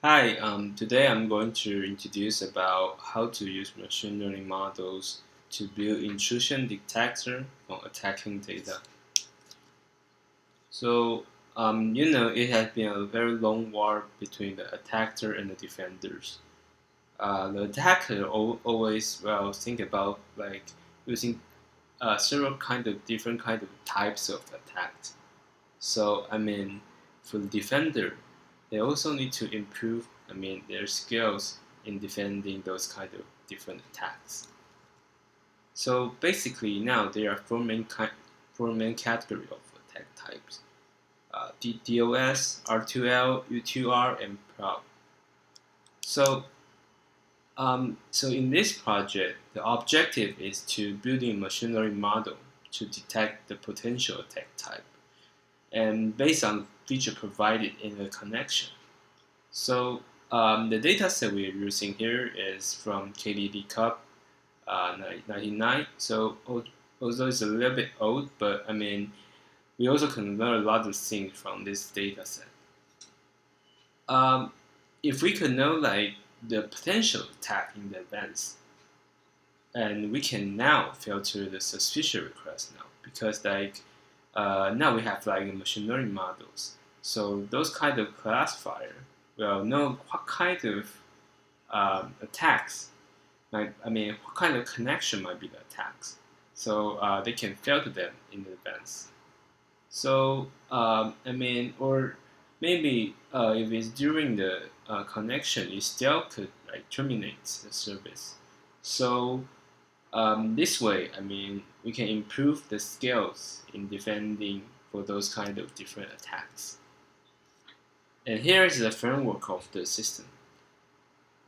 Hi, today I'm going to introduce about how to use machine learning models to build intrusion detector for attacking data. So, it has been a very long war between the attacker and the defenders. The attacker always think about like using several kind of different kind of types of attacks. So for the defender, they also need to improve. Their skills in defending those kind of different attacks. So basically, now there are four main category of attack types: DDoS, R2L, U2R, and probe. So so in this project, the objective is to build a machine learning model to detect the potential attack type and based on feature provided in the connection. So the data set we're using here is from KDD Cup 99. So although it's a little bit old, but we also can learn a lot of things from this data set. Um, if we could know like the potential attack in advance, and we can now filter the suspicious request now because now we have like machine learning models. So those kind of classifier will know what kind of attacks, what kind of connection might be the attacks. So they can filter them in advance. So or maybe if it's during the connection, it still could like terminate the service. So this way, we can improve the skills in defending for those kind of different attacks. And here is the framework of the system.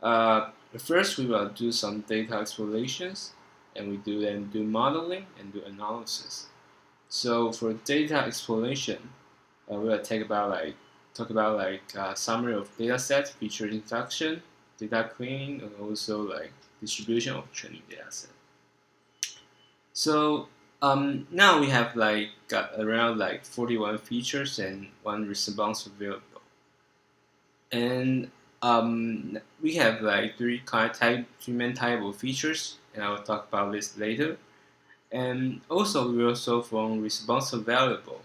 First, we will do some data explorations, and we do modeling and do analysis. So for data exploration, we will talk about summary of data set, feature introduction, data cleaning, and also like distribution of training data set. So now we have like got around like 41 features and one response available, and we have like three main type of features, and I will talk about this later. And also we also from response variable.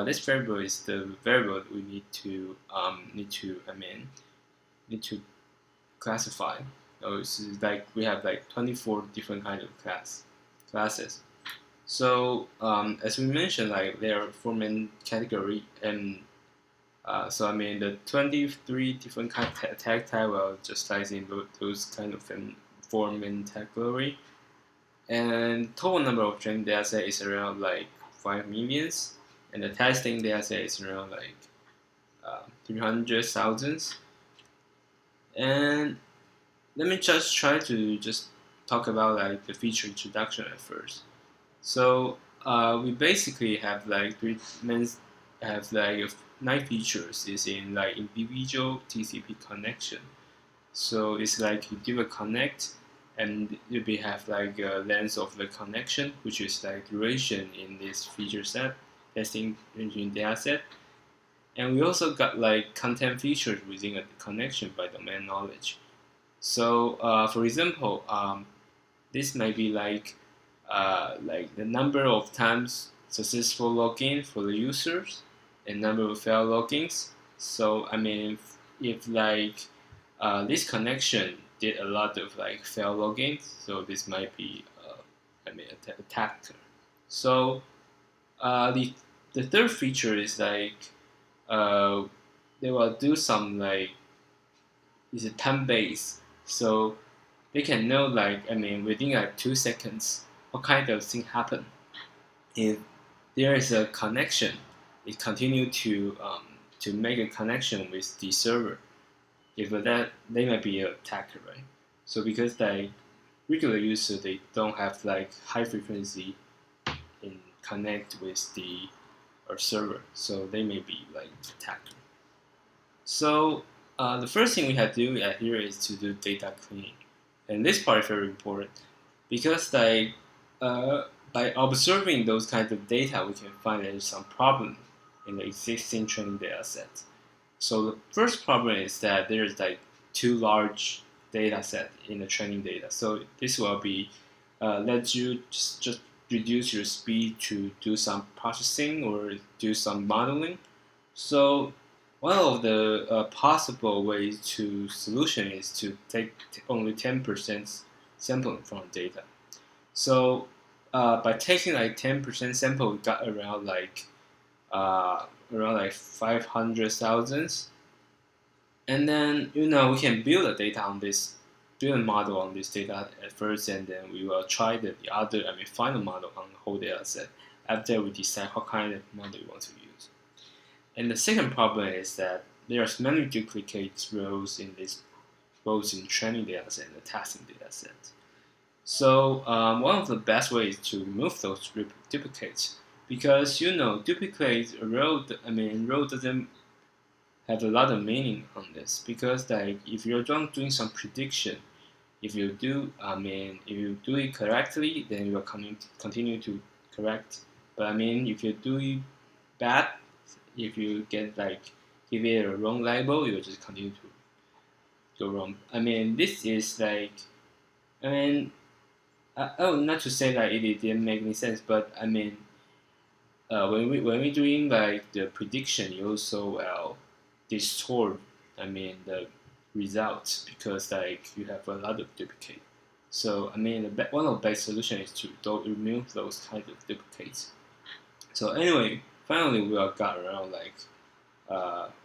This variable is the variable we need to classify. So it's like we have like 24 different kind of classes. So as we mentioned, like there are four main category, and so the 23 different kind of attack type will just ties in those kind of four main category, and total number of training data set is around like 5 millions, and the testing data set is around like 300,000. And let me just try to just talk about like the feature introduction at first. So we basically have like have like 9 features is in like individual TCP connection. So it's like you give a connect, and you will have like a length of the connection, which is like duration in this feature set, testing engine data set. And we also got like content features within a connection by domain knowledge. So for example, this may be like the number of times successful login for the users and number of failed logins. So if like this connection did a lot of like failed logins, so this might be attacker. So the third feature is like uh, they will do some like is a time base, so they can know like within like 2 seconds what kind of thing happen. If there is a connection, it continue to make a connection with the server. If that they might be an attacker, right? So because they regular user they don't have like high frequency in connect with the server, so they may be like attacker. So the first thing we have to do here is to do data cleaning, and this part is very important because by observing those kinds of data, we can find there's some problem in the existing training data set. So the first problem is that there's like too large data set in the training data. So this will be let you just reduce your speed to do some processing or do some modeling. So one of the possible ways to solution is to take only 10% sampling from data. So by taking like 10% sample, we got around like 500,000, and then we can build a data on this, build a model on this data at first, and then we will try the other, final model on the whole data set after we decide what kind of model we want to use. And the second problem is that there's many duplicate rows in this, both in training data set and the testing data set. So one of the best ways to remove those duplicates, because duplicate row doesn't have a lot of meaning on this, because like if you're doing some prediction, if you do it correctly, then you will continue to correct. But if you do it bad, if you give it a wrong label, you will just continue to go wrong. This is like, not to say that it didn't make any sense, but when we doing like the prediction, you also distort the results, because like you have a lot of duplicate. So one of the best solution is to remove those kind of duplicates. So anyway, finally we got around like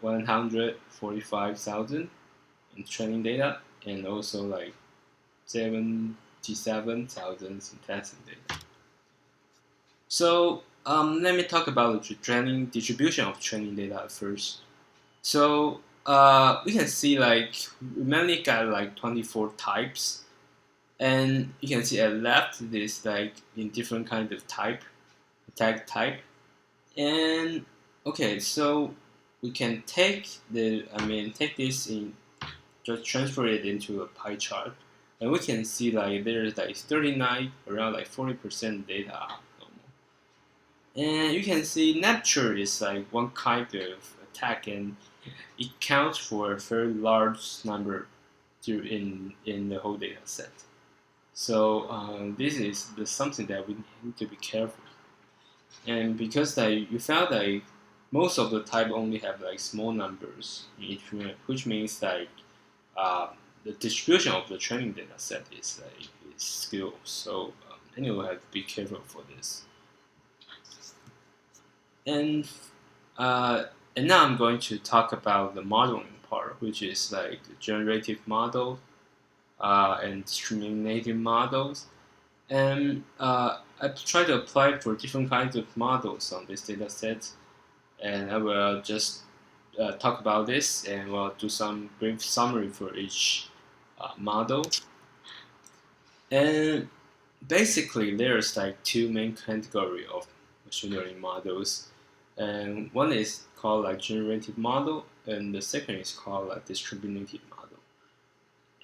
145,000 in training data, and also like 77,000 in testing data. So let me talk about the training distribution of training data first. So we can see like we mainly got like 24 types, and you can see at left this like in different kind of tag type, and okay, so we can take this in, just transfer it into a pie chart, and we can see like there's like 39, around like 40% data normal. And you can see Napture is like one kind of attack, and it counts for a very large number in the whole data set. So this is something that we need to be careful. And because you found that most of the type only have like small numbers in each unit, which means that the distribution of the training data set is skewed. So anyway, we have to be careful for this. And now I'm going to talk about the modeling part, which is like the generative model and discriminative models. And I've tried to apply for different kinds of models on this data set, and I will just talk about this, and we'll do some brief summary for each model. And basically, there's like two main categories of machine learning models, and one is called like generative model, and the second is called like discriminative model.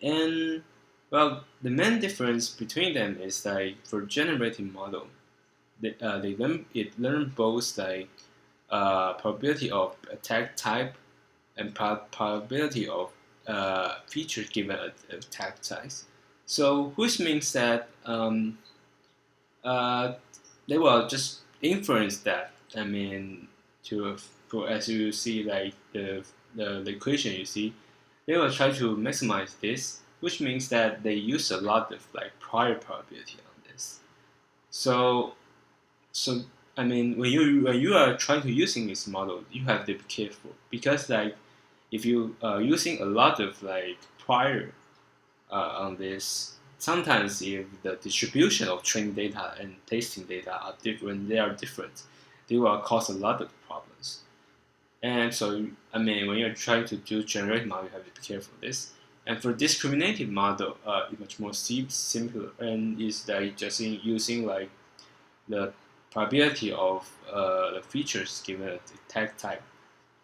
And well, the main difference between them is like for generative model, it learn both like probability of attack type and probability of features given attack size. So which means that they will just inference that. As you see like the equation you see, they will try to maximize this, which means that they use a lot of like prior probability on this. So when you are trying to using this model, you have to be careful, because like if you are using a lot of like prior on this, sometimes if the distribution of training data and testing data are different, they will cause a lot of problems. And so when you're trying to do generative model, you have to be careful of this. And for discriminative model, it's much more simpler, and is like just using like the probability of the features given a tag type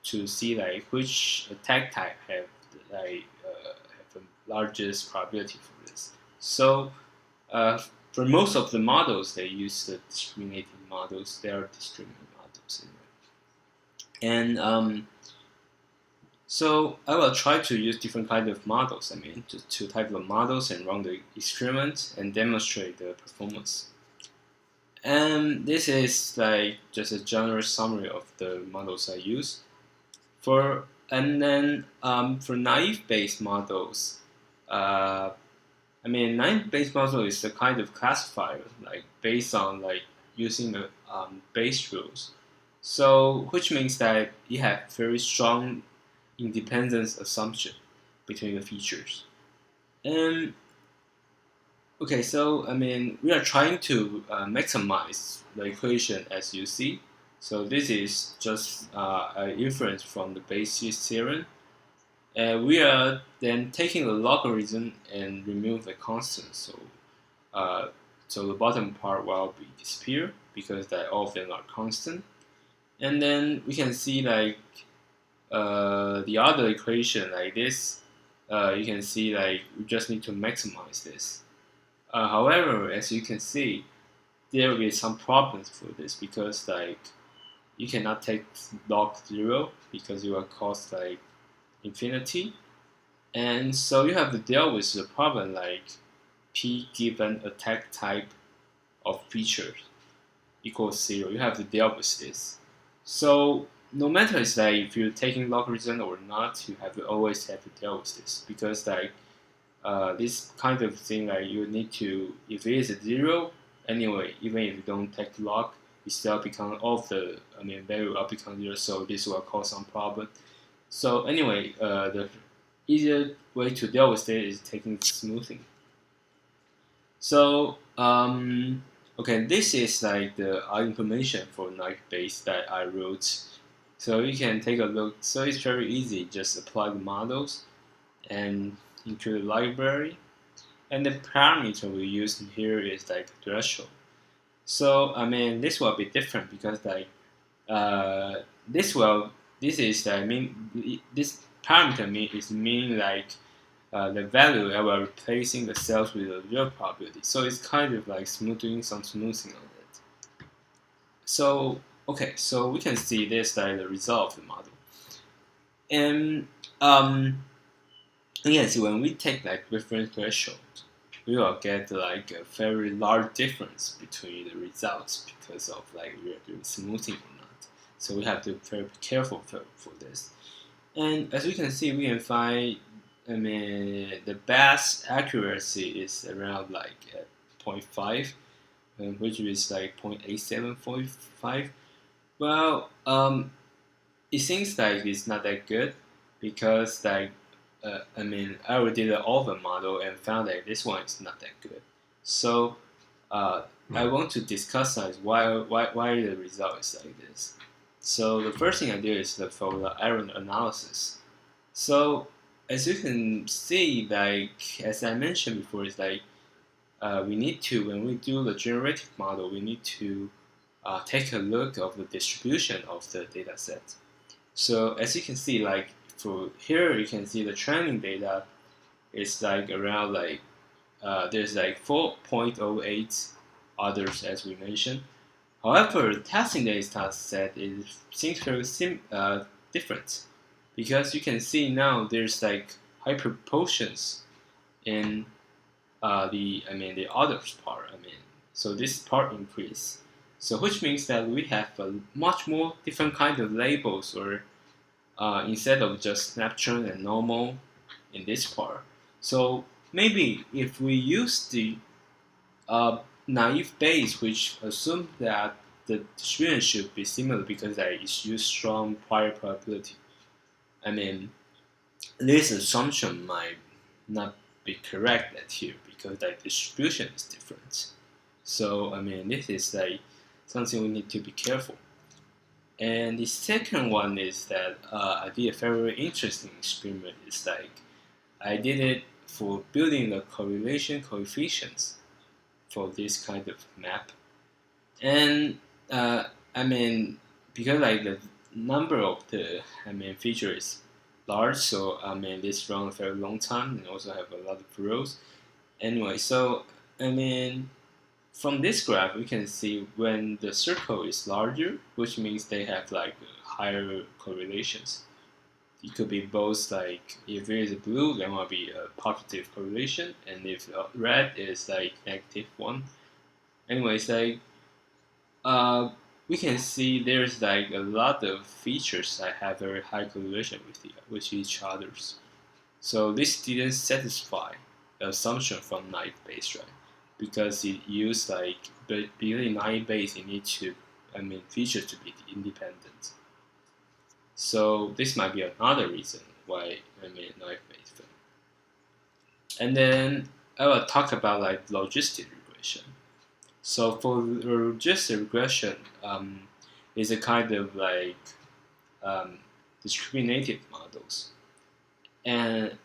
to see like which tag type have the largest probability for this. So for most of the models, they use the discriminative models. They are discriminative models anyway. And So I will try to use different kind of models. Just two types of models and run the experiment and demonstrate the performance. And this is like just a general summary of the models I use. For naive-based models, uh, naive-based model is a kind of classifier like based on like using the base rules. So which means that you have very strong independence assumption between the features. And okay, so we are trying to maximize the equation as you see. So this is just an inference from the basis theorem. We are then taking the logarithm and remove the constant. Uh, so the bottom part will be disappear because that all of them are constant. And then we can see like the other equation like this. You can see like we just need to maximize this. However, as you can see, there will be some problems for this because like you cannot take log 0 because you will cost like infinity, and so you have to deal with the problem like p given attack type of features equals 0. You have to deal with this. So no matter it's like if you're taking logarithm or not, you have to always have to deal with this because like this kind of thing like you need to, if it is a 0 anyway, even if you don't take log, it still become all of the value will become 0, so this will cause some problem. So anyway, the easier way to deal with it is taking smoothing. So okay, this is like the information for knife base that I wrote. So you can take a look. So it's very easy. Just apply the models and into the library. And the parameter we use here is like threshold. So this will be different because like uh, this will this is this parameter mean like the value that we're replacing the cells with a real probability. So it's kind of like doing some smoothing on it. So okay, so we can see this like the result of the model. And yes, when we take like reference threshold, we will get like a very large difference between the results because of like we are doing smoothing or not. So we have to be very careful for this. And as we can see, we can find, the best accuracy is around like 0.5, which is like 0.8745. Well, it seems like it's not that good because like I already did all the model and found that this one is not that good. So I want to discuss like why the result is like this. So the first thing I do is for the error analysis. So as you can see, like as I mentioned before, it's like we need to, when we do the generative model, we need to take a look of the distribution of the data set. So as you can see, like for here, you can see the training data is like around like there's like 4.08 others as we mentioned. However, the testing data set seems very different because you can see now there's like high proportions in the others part. So this part increase. So which means that we have a much more different kind of labels, or instead of just snapshot and normal in this part. So maybe if we use the naive base, which assume that the distribution should be similar because that is use strong prior probability. This assumption might not be correct at here because that distribution is different. So this is like something we need to be careful. And the second one is that I did a very interesting experiment. It's like I did it for building the correlation coefficients for this kind of map. And because like the number of the feature is large, so this run a very long time and also have a lot of rows. Anyway, so from this graph we can see when the circle is larger, which means they have like higher correlations. it could be both, like if it is blue, there will be a positive correlation, and if red is like negative one. Anyways, like uh, we can see there's like a lot of features that have very high correlation with each others. So this didn't satisfy the assumption from naive Bayes, right? Because it used like being naive Bayes, you need to, features to be independent. So this might be another reason why naive Bayes fail. And then I will talk about like logistic regression. So for logistic regression, is a kind of like um, discriminative models, and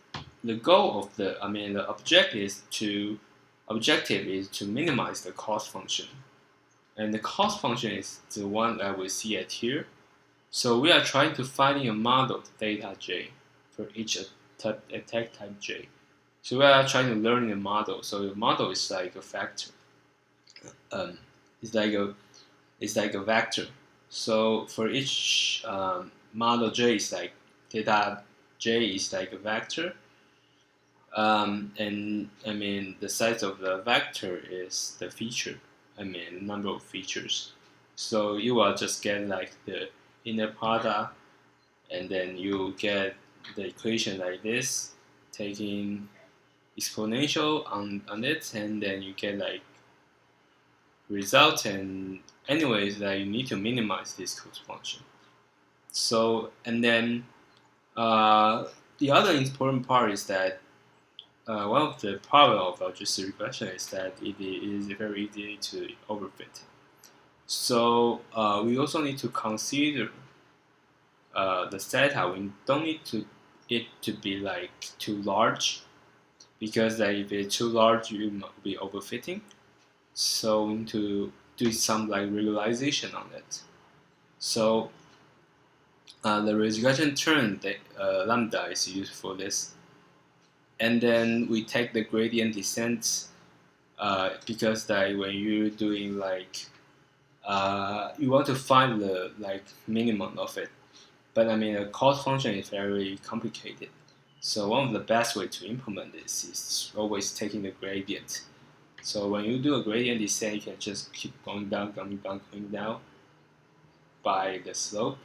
the goal of the objective is to minimize the cost function, and the cost function is the one that we see at here. So we are trying to finding a model theta j for each attack type j. So we are trying to learn a model. So the model is like a factor. Um, it's like a vector. So for each model j is like theta j is like a vector. And the size of the vector is the feature. Number of features. So you will just get like the inner product, and then you get the equation like this, taking exponential on it, and then you get like result. And anyways, that you need to minimize this cost function. So and then the other important part is that one of the problem of logistic regression is that it is very easy to overfit. So we also need to consider the theta. We don't need it to be like too large, because if it's too large, you might be overfitting. So we need to do some like regularization on it. So the regression term lambda is used for this, and then we take the gradient descent because that when you're doing like you want to find the like minimum of it, but the cost function is very complicated. So one of the best way to implement this is always taking the gradient. So when you do a gradient descent, you can just keep going down by the slope,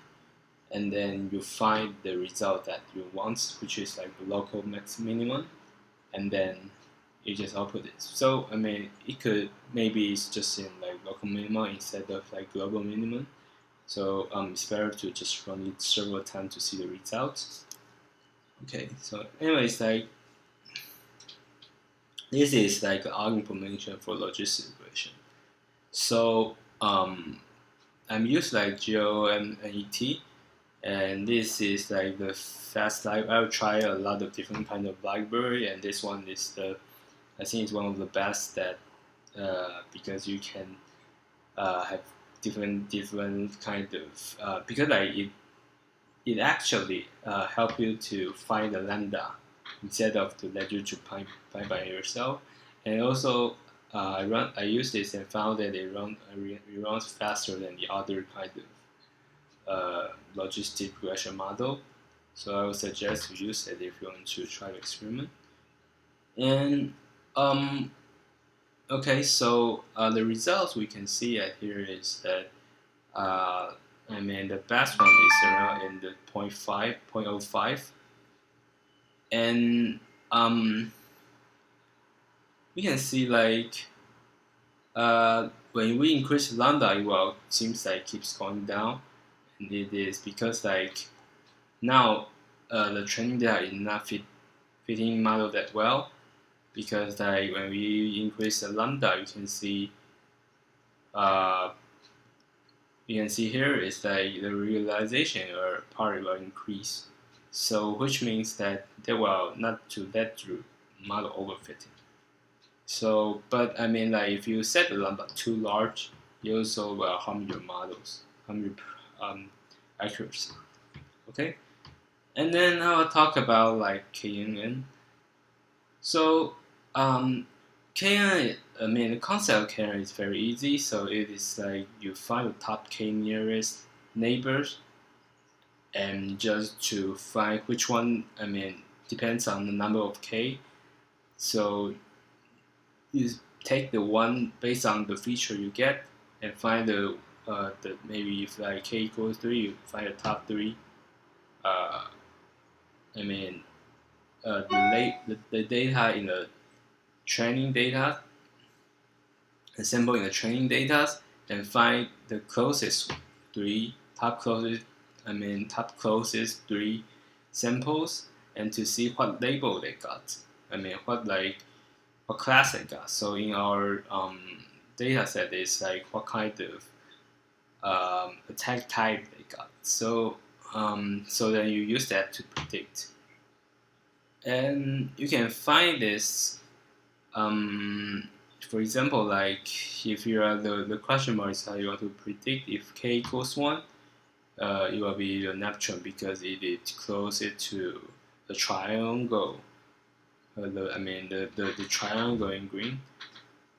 and then you find the result that you want, which is like the local max minimum, and then you just output it. So it could maybe it's just in like local minimum instead of like global minimum. So it's better to just run it several times to see the results. Okay, so anyways, like this is like our implementation for logistic regression. So I'm used like GeoMNET, and this is like the fast library. I'll try a lot of different kind of library, and this one is I think it's one of the best that because you can have different kind of because like it actually help you to find the lambda instead of to let you to find by yourself. And also I used this and found that it runs faster than the other kind of logistic regression model. So I would suggest to use it if you want to try the experiment. And okay, so the results we can see at here is that the best one is around in the 0.05, and we can see like when we increase lambda, it seems like keeps going down, and it is because like now the training data is not fitting model that well, because like when we increase the lambda, you can see here is that the realization or part will increase. So which means that they will not to let through model overfitting. So, but like if you set the lambda too large, you also will harm your models, harm your accuracy. Okay, and then I'll talk about like KNN. So KNN, the concept of KNN is very easy. So it is like you find the top k nearest neighbors, and just to find which one, depends on the number of K. So you take the one based on the feature you get and find the maybe if like K equals 3, you find the top 3. Uh, I mean, the data in the training data, and sample in the training data, and find the closest 3, top closest 3 samples, and to see what label they got. What class they got. So in our data set is like what kind of attack type they got. So then you use that to predict. And you can find this, for example, like if you are the question mark is how you want to predict if K equals 1, it will be the Neptune because it is closer to the triangle. The triangle in green.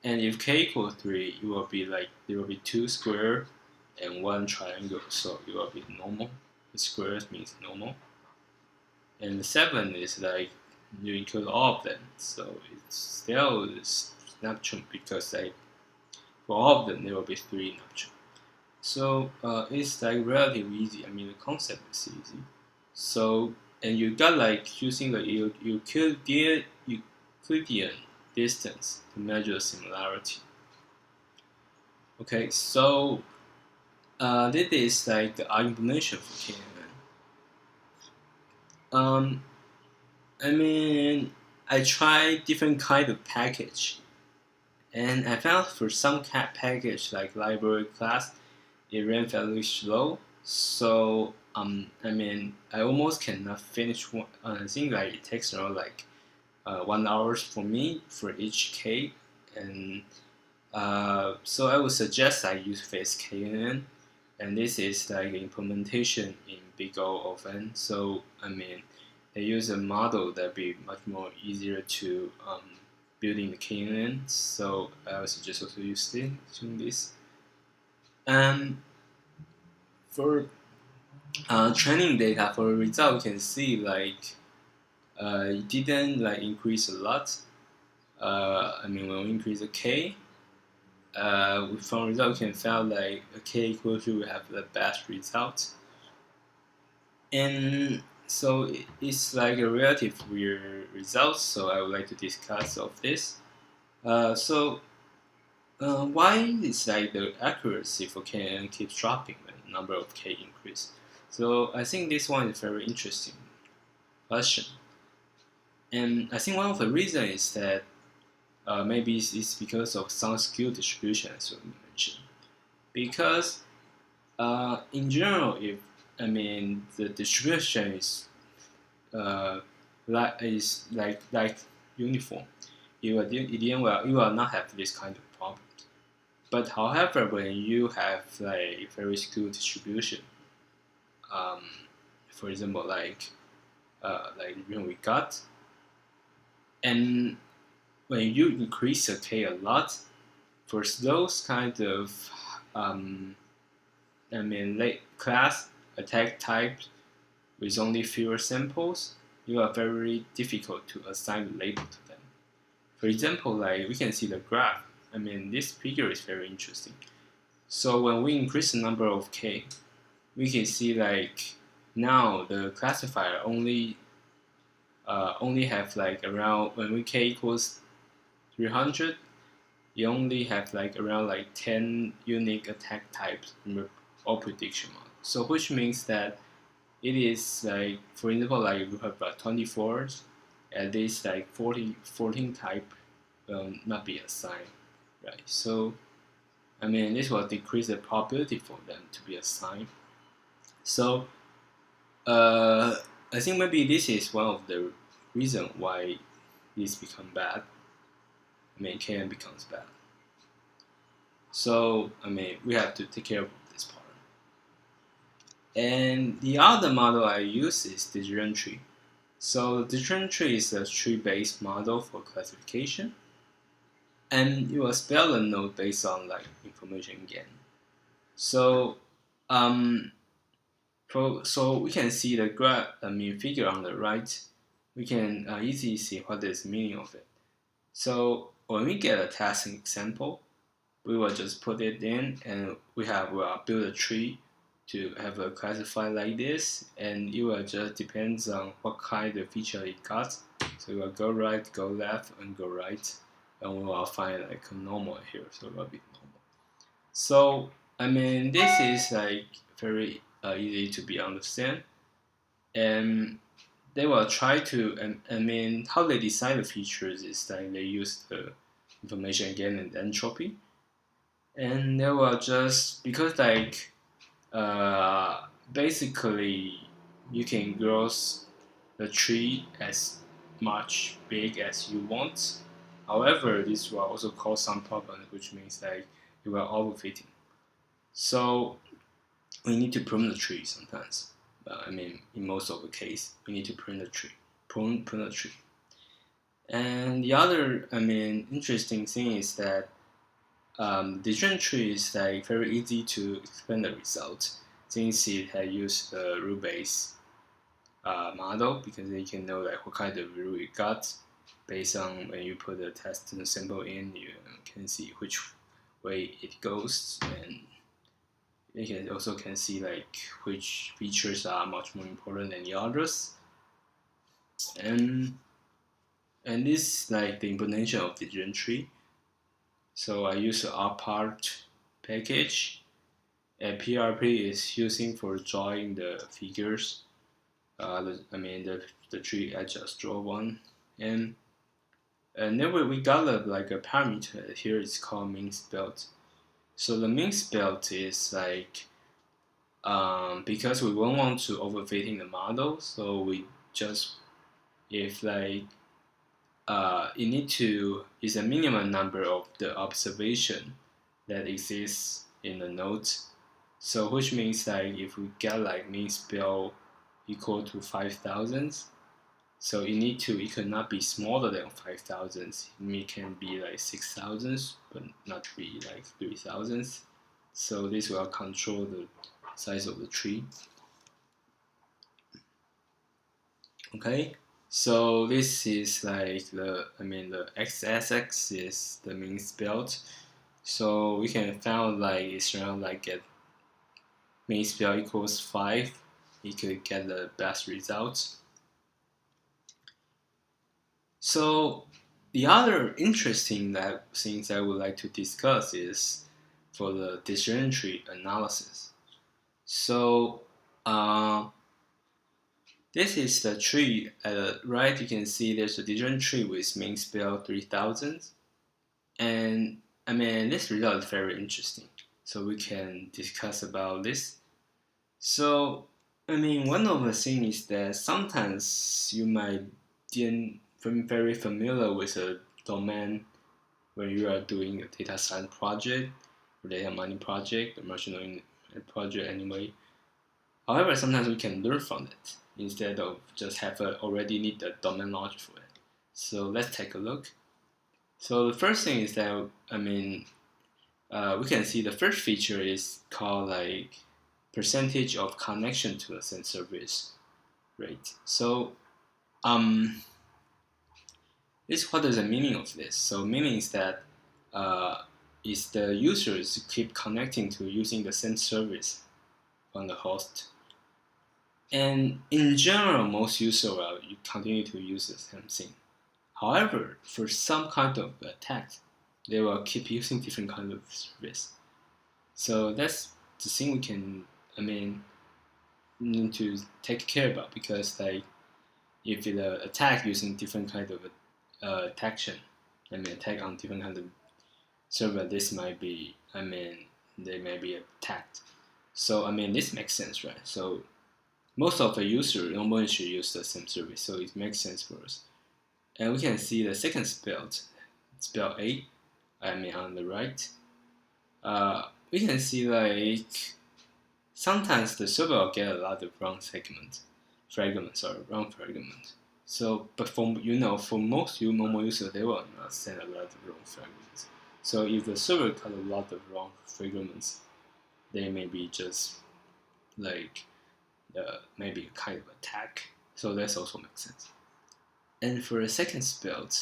And if K equals 3, it will be like there will be 2 square and 1 triangle, so it will be normal. The squares means normal. And the 7 is like you include all of them, so it's still Neptune because like for all of them there will be 3 Neptune. So it's like relatively easy. The concept is easy. So and you got like using the Euclidean distance to measure similarity. Okay, so this is like the implementation for KNN. I tried different kind of package, and I found for some package like library class, it ran fairly slow. So I almost cannot finish one. I think like it takes around like 1 hour for me for each K, and so I would suggest I use Face KNN, and this is like implementation in Big O of N. So they use a model that be much more easier to building the KNN. So I would suggest also using this. For training data for the result, you can see like it didn't like increase a lot. When we increase the K, from result you can find like a K equal to we have the best result. And so it's like a relative weird result, so I would like to discuss of this. Why is like the accuracy for KNN keeps dropping when the number of K increase? So I think this one is very interesting question. And I think one of the reasons is that maybe it's because of some skew distribution, as you mentioned. Because in general, if the distribution is like uniform, you will not have this kind of problem. But however, when you have like very skewed distribution, for example, like when we got, and when you increase the K a lot, for those kind of late class attack types with only fewer samples, you are very difficult to assign a label to them. For example, like we can see the graph. This figure is very interesting. So when we increase the number of K, we can see like now the classifier only have like around when we K equals 300, you only have like around like 10 unique attack types in all prediction model. So which means that it is like, for example, like you have 24, at least like 14 type will not be assigned, right? So this will decrease the probability for them to be assigned. So I think maybe this is one of the reasons why this become bad. KN becomes bad. So we have to take care of this part. And the other model I use is decision tree. So decision tree is a tree-based model for classification, and you will spell the node based on like information gain. So So we can see the figure on the right. We can easily see what is the meaning of it. So when we get a testing example, we will just put it in, and we will build a tree to have a classified like this, and it will just depends on what kind of feature it got. So we will go right, go left, and go right, and we will find like a normal here. So it will be normal. So this is like very easy to be understand, and they will try to. How they design the features is like they use the information gain and entropy, and they will just because like basically you can grow the tree as much big as you want. However, this will also cause some problems, which means like you will overfitting. So we need to prune the tree sometimes. In most of the case, we need to prune the tree. Prune the tree. And the other, interesting thing is that decision tree is like very easy to explain the result since it has used the rule-based model, because you can know like what kind of rule you got based on when you put the test and the sample in. You can see which way it goes, and you can also see like which features are much more important than the others. And this like the implementation of the decision tree. So I use the rpart package, and PRP is using for drawing the figures. The tree I just draw one, and then we got like a parameter here. It's called means belt. So the means belt is like because we won't want to overfitting the model, so we just if like you need to is a minimum number of the observation that exists in the node. So which means like if we get like mean spell equal to 5,000, so it cannot be smaller than 5,000. It can be like 6,000, but not be like 3,000. So this will control the size of the tree. Okay. So this is like the x-axis is the mean belt. So we can find like it's around like at mean spell equals 5, you could get the best results. So the other interesting things I would like to discuss is for the decision tree analysis. So this is the tree. At the right, you can see there's a decision tree with mean spell 3,000, and this result is very interesting. So we can discuss about this. So one of the things is that sometimes you might be very familiar with a domain when you are doing a data science project, or data mining project, or machine learning project anyway. However, sometimes we can learn from it instead of just already need the domain knowledge for it. So let's take a look. So the first thing is that we can see the first feature is called like percentage of connection to the same service rate. So what is the meaning of this? So meaning is that is the users keep connecting to using the same service from the host. And in general, most users will continue to use the same thing. However, for some kind of attack, they will keep using different kind of service. So that's the thing we can, need to take care about, because like if the attack using different kind of attack on different kind of server, this might be, they may be attacked. So this makes sense, right? So most of the users normally should use the same service, so it makes sense for us. And we can see the second spell A, on the right. We can see like sometimes the server will get a lot of wrong fragments. So, but for most normal users, they will not send a lot of wrong fragments. So if the server got a lot of wrong fragments, they may be just like maybe a kind of attack. So that also makes sense. And for the second build,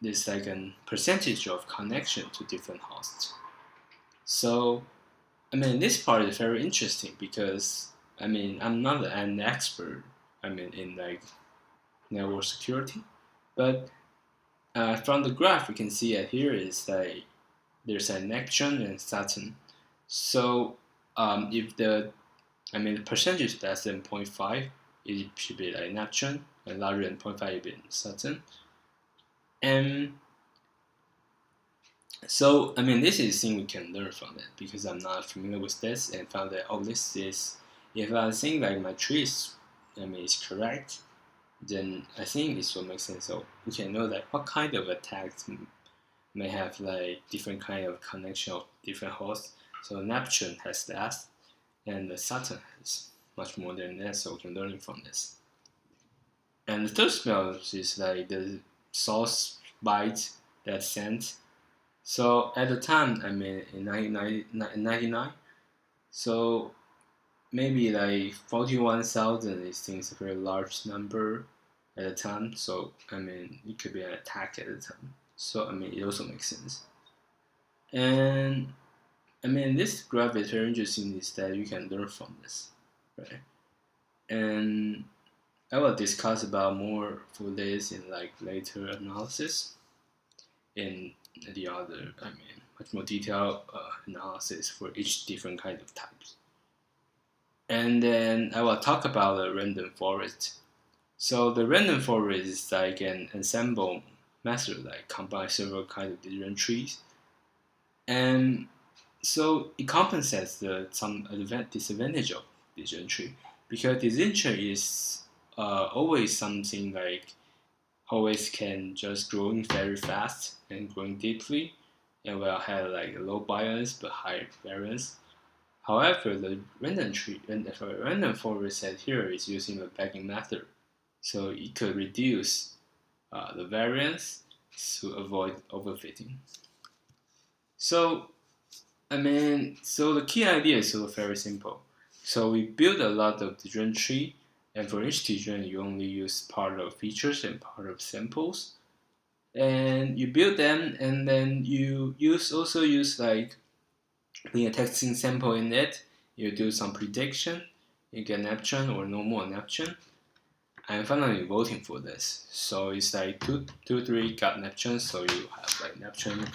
there's like a percentage of connection to different hosts. So this part is very interesting because I'm not an expert in like network security, but from the graph we can see that here is like there's a neptune and saturn. So if the percentage is less than 0.5, it should be like neptune, and larger than 0.5 it be saturn. And so this is a thing we can learn from it, because I'm not familiar with this and found that this is, if I think like my tree is correct, then I think this will make sense. So we can know that what kind of attacks may have like different kind of connection of different hosts. So Neptune has that, and the Saturn has much more than that. So we can learn from this. And the third spell is like the source byte that sent. So at the time, in 1999, so maybe like 41,000 is a very large number at the time. So it could be an attack at the time. So it also makes sense. And this graph is very interesting, is that you can learn from this, right? And I will discuss about more for this in like later analysis, in the other much more detailed analysis for each different kind of types. And then I will talk about the random forest. So the random forest is like an ensemble method, like combine several kinds of different trees, and so it compensates some disadvantage of decision tree, because decision tree is always something like always can just growing very fast and growing deeply, and will have like low bias but high variance. However, the random forest set here is using the bagging method, so it could reduce the variance to avoid overfitting. So so the key idea is very simple. So we build a lot of decision tree, and for each decision you only use part of features and part of samples, and you build them, and then you also use like when you're testing sample in it, you do some prediction, you get Neptune or no more Neptune, and finally voting for this. So it's like 2, 3 got Neptune, so you have like Neptune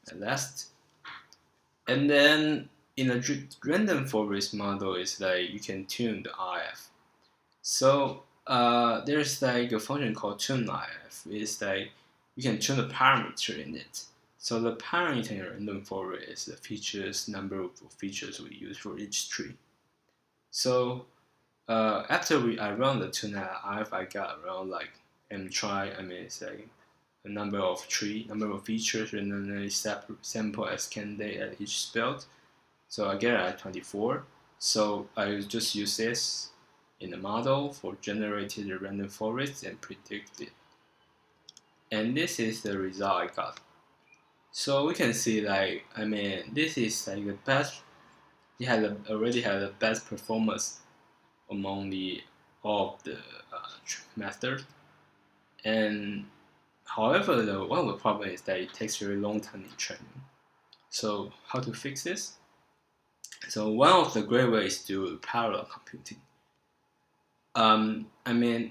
at last. And then in a random forest model, is like you can tune the RF. So there's like a function called tune RF. It's like you can tune the parameter in it. So the parameter in a random forest is the features, number of features we use for each tree. So after I run the tune RF, I got around like it's like a number of features, and then sample as candidate at each build. So I get at 24. So I just use this in the model for generated the random forest and predict it. And this is the result I got. So we can see like this is like the best. It already had the best performance among all of the methods. And however, one of the problems is that it takes very long time in training. So how to fix this? So one of the great ways to do parallel computing.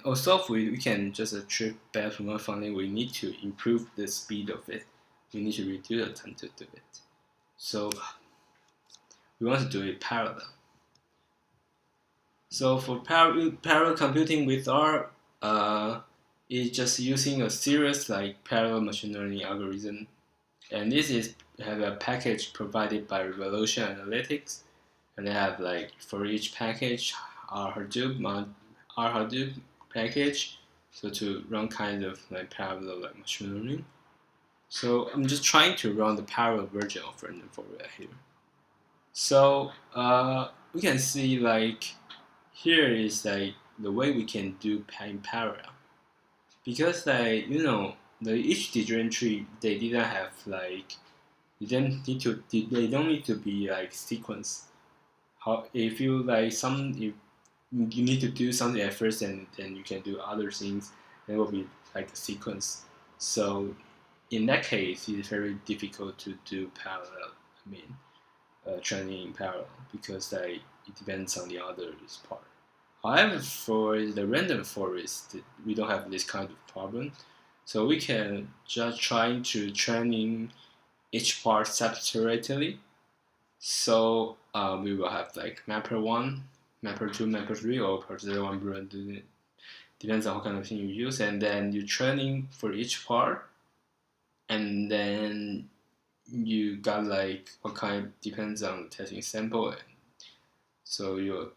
Also we can just achieve better performance funding, we need to improve the speed of it. We need to reduce the time to do it. So we want to do it parallel. So for parallel computing with R, it's just using a series like parallel machine learning algorithm, and this have a package provided by Revolution Analytics, and they have like for each package R Hadoop package, so to run kind of like parallel like machine learning. So I'm just trying to run the parallel version of random forest here. So we can see like here is like the way we can do in parallel, because like each decision tree, they didn't have like they don't need to be like sequence. how if you like some if you need to do something at first and then you can do other things, then it will be like a sequence. So in that case, it's very difficult to do parallel. I mean, training in parallel because like it depends on the other's part. However, for the random forest, we don't have this kind of problem. So we can just try to training each part separately. So we will have like mapper 1, mapper 2, mapper 3, or part 01 brand. Depends on what kind of thing you use. And then you training for each part. And then you got like what kind, depends on the testing sample. And so you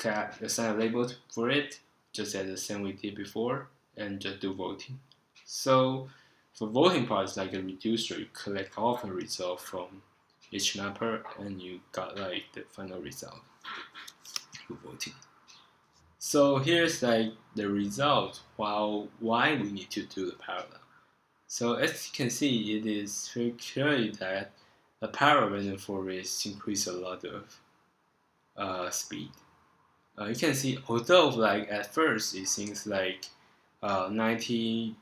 assign a label for it, just as the same we did before, and just do voting. So for voting part, it's like a reducer. You collect all the results from each mapper, and you got like the final result for voting. So here's like the result. Why we need to do the parallel. So as you can see, it is very clear that the parallel random forest increase a lot of speed. You can see, although like at first it seems like 90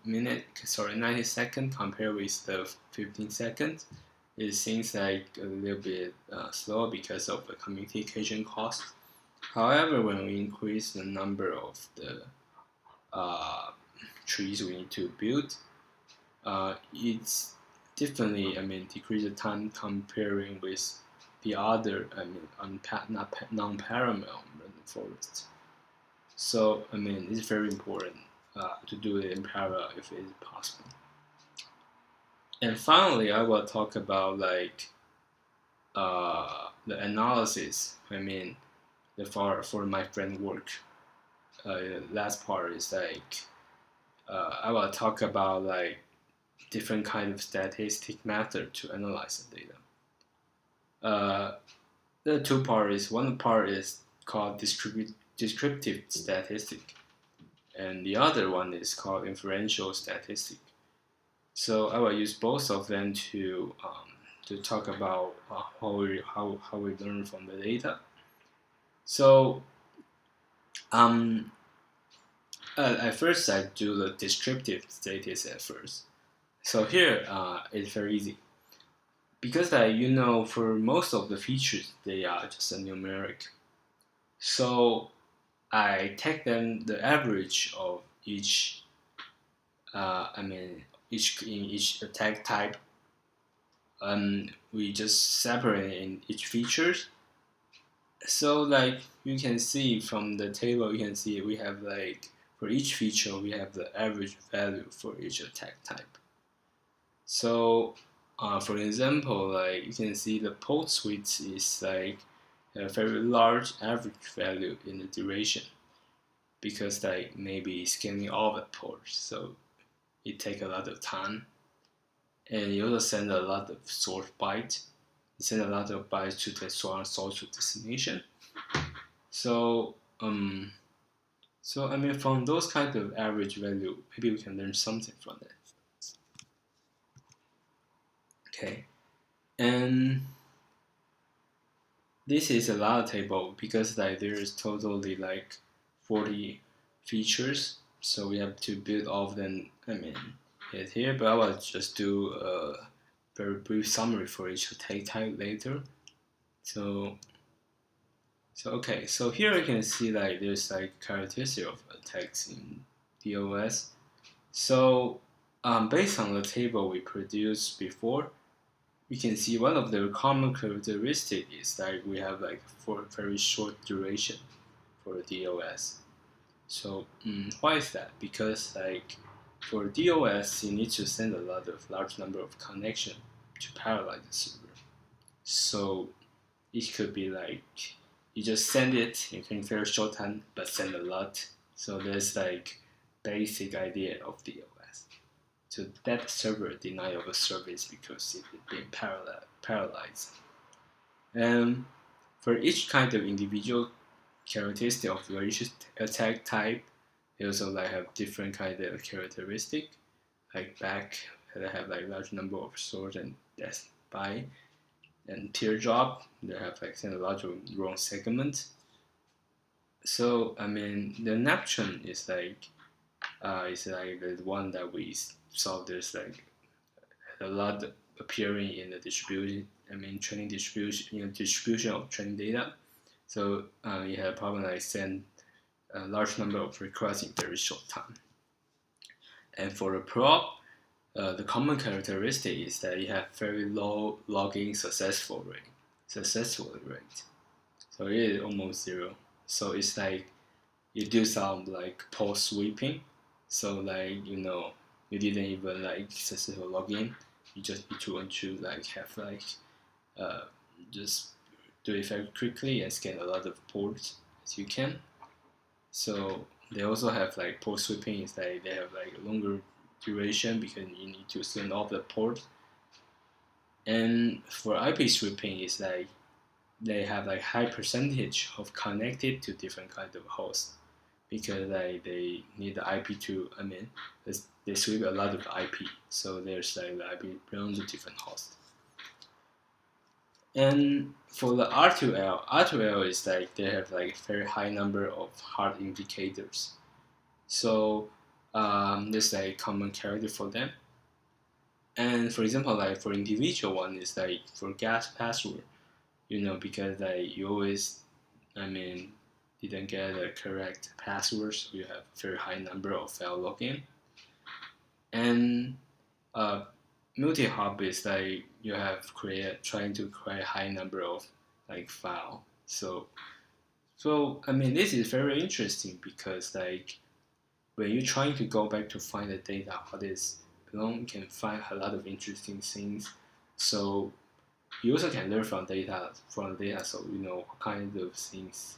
seconds compared with the 15 seconds, it seems like a little bit slow because of the communication cost. However, when we increase the number of the trees we need to build, it's definitely, I mean, decrease the time comparing with the other, I mean, non-parallel forests. So, I mean, it's very important to do it in parallel if it is possible. And finally, I will talk about like the analysis. I mean, for my friend work. Last part is like I will talk about like different kind of statistic method to analyze the data. The two parts. One part is called descriptive statistic, and the other one is called inferential statistic. So I will use both of them to talk about how we learn from the data. So at first I do the descriptive statistic at first. So here it's very easy because you know for most of the features they are just a numeric. So I take them the average of each. I mean each attack type. We just separate in each features. So like you can see from the table, you can see we have like for each feature we have the average value for each attack type. So for example, like you can see the port switch is like a very large average value in the duration because like maybe scanning all the ports, so it takes a lot of time, and you also send a lot of source bytes. You send a lot of bytes to the source to destination. So I mean from those kind of average value, maybe we can learn something from that. Okay, and this is a lot of table because like there is totally like 40 features, so we have to build all of them. I mean, here, but I will just do a very brief summary for each attack type later. So okay, so here you can see like there's like characteristic of attacks in DOS. So based on the table we produced before, we can see one of the common characteristic is that we have like for very short duration for DOS. So why is that? Because like for DOS, you need to send a large number of connection to parallelize the server. So it could be like you just send it in very short time, but send a lot. So there's like basic idea of DOS. So that server deny of a service because it is being parallelized. And for each kind of individual characteristic of each attack type, they also like have different kind of characteristic. Like back, they have like large number of source and death by. and teardrop. They have like a lot of wrong segment. So I mean, the napkin is like the one that we saw. There's like a lot appearing in the distribution. I mean, training distribution, distribution of training data. So you have a problem like send a large number of requests in very short time. And for the prop, the common characteristic is that you have very low logging successful rate. So it is almost zero. So it's like you do some like post sweeping. So like you didn't even like successful login. You just need to want to like have like just do it very quickly and scan a lot of ports as you can. So they also have like port sweeping. Is like they have like a longer duration because you need to scan all the ports. And for IP sweeping, is like they have like high percentage of connected to different kind of hosts because like they need the IP to. I mean, they sweep a lot of IP, so there's like the IP belongs to different hosts. And for the R2L is like they have like very high number of hard indicators. So there's like common character for them. And for example, like for individual one is like for gas password, because like you always, I mean, didn't get the correct password, so you have very high number of failed login. And multi-hop is like you have trying to create high number of like file. So I mean this is very interesting because like when you're trying to go back to find the data what is belong, you can find a lot of interesting things. So you also can learn from data, so you know what kind of things.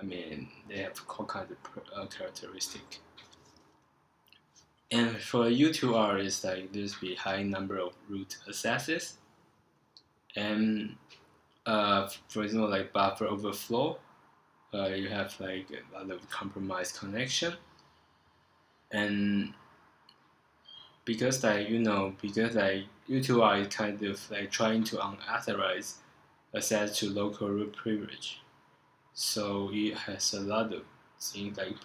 I mean they have what kind of characteristic. And for U2R is like there's be high number of root accesses, and for example like buffer overflow, you have like a lot of compromised connection, and because like U2R is kind of like trying to unauthorize access to local root privilege, so it has a lot of things like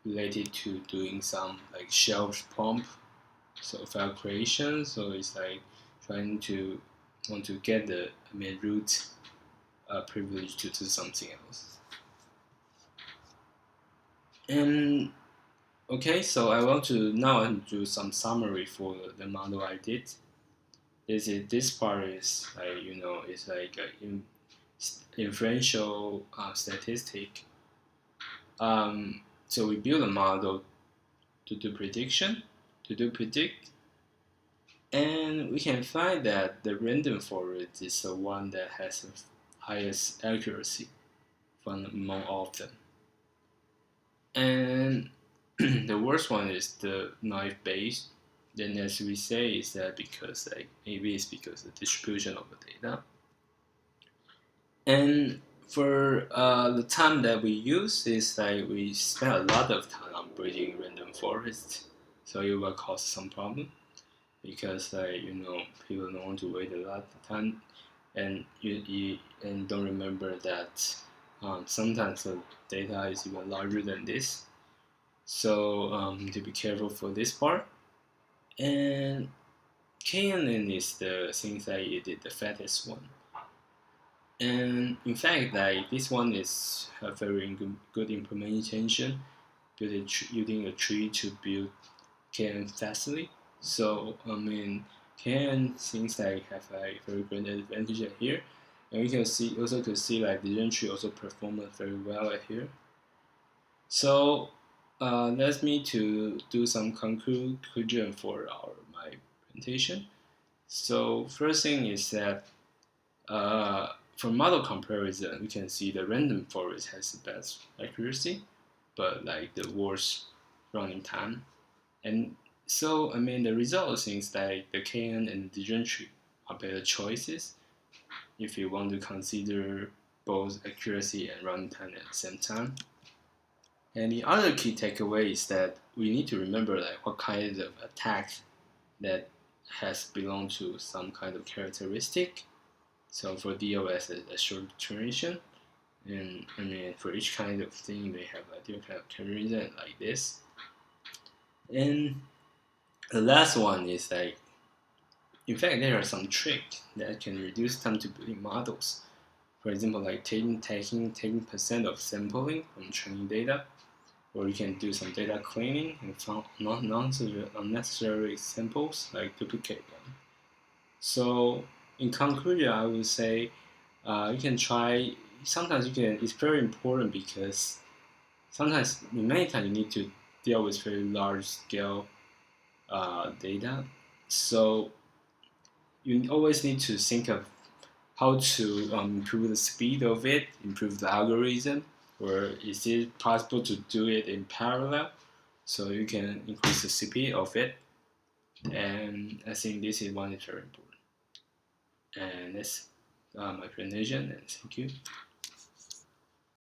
related to doing some like shell pump, so file creation. So it's like trying to want to get the root privilege to do something else. And okay, so I want to now do some summary for the model I did. This part is like it's like inferential statistic. So we build a model to do predict, and we can find that the random forest is the one that has the highest accuracy from among all of them. And the worst one is the knife base. Then as we say is that because like maybe it's because of the distribution of the data. And for the time that we use is like we spend a lot of time on breeding random forest, so it will cause some problem because like people don't want to wait a lot of time, and you don't remember that sometimes the data is even larger than this. So to be careful for this part. And KNN is the things that you did the fattest one. And in fact, like this one is a very good implementation, using a tree to build KN fastly. So I mean, KN things like have a very great advantage here, and we can see like the tree also performed very well here. So let me to do some conclusion for my presentation. So first thing is that for model comparison, we can see the random forest has the best accuracy, but like the worst running time. And so I mean the result is like the KN and the decision tree are better choices if you want to consider both accuracy and runtime at the same time. And the other key takeaway is that we need to remember like what kind of attack that has belonged to some kind of characteristic. So for DOS, a short duration, and I mean for each kind of thing, they have a different kind of duration like this. And the last one is like, in fact, there are some tricks that can reduce time to building models. For example, like taking 10% of sampling from training data, or you can do some data cleaning and found unnecessary samples, like duplicate them. So in conclusion, I would say you can try. Sometimes you can. It's very important because sometimes, many times, you need to deal with very large scale data. So you always need to think of how to improve the speed of it, improve the algorithm, or is it possible to do it in parallel so you can increase the speed of it. And I think this is one is very important. And that's my presentation, and thank you.